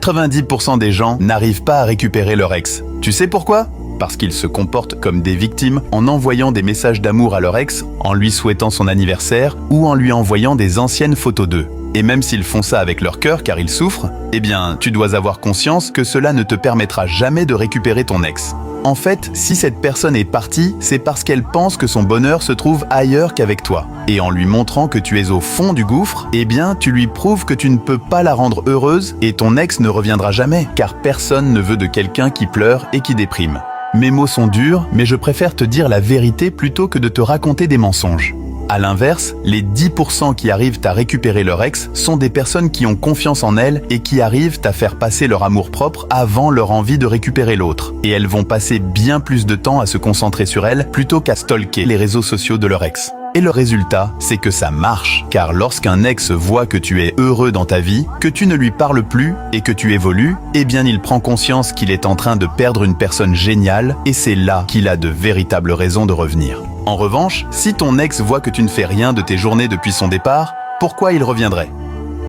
90% des gens n'arrivent pas à récupérer leur ex. Tu sais pourquoi ? Parce qu'ils se comportent comme des victimes en envoyant des messages d'amour à leur ex, en lui souhaitant son anniversaire ou en lui envoyant des anciennes photos d'eux. Et même s'ils font ça avec leur cœur car ils souffrent, eh bien, tu dois avoir conscience que cela ne te permettra jamais de récupérer ton ex. En fait, si cette personne est partie, c'est parce qu'elle pense que son bonheur se trouve ailleurs qu'avec toi. Et en lui montrant que tu es au fond du gouffre, eh bien, tu lui prouves que tu ne peux pas la rendre heureuse et ton ex ne reviendra jamais, car personne ne veut de quelqu'un qui pleure et qui déprime. Mes mots sont durs, mais je préfère te dire la vérité plutôt que de te raconter des mensonges. À l'inverse, les 10% qui arrivent à récupérer leur ex sont des personnes qui ont confiance en elles et qui arrivent à faire passer leur amour-propre avant leur envie de récupérer l'autre. Et elles vont passer bien plus de temps à se concentrer sur elles plutôt qu'à stalker les réseaux sociaux de leur ex. Et le résultat, c'est que ça marche. Car lorsqu'un ex voit que tu es heureux dans ta vie, que tu ne lui parles plus et que tu évolues, eh bien il prend conscience qu'il est en train de perdre une personne géniale et c'est là qu'il a de véritables raisons de revenir. En revanche, si ton ex voit que tu ne fais rien de tes journées depuis son départ, pourquoi il reviendrait ?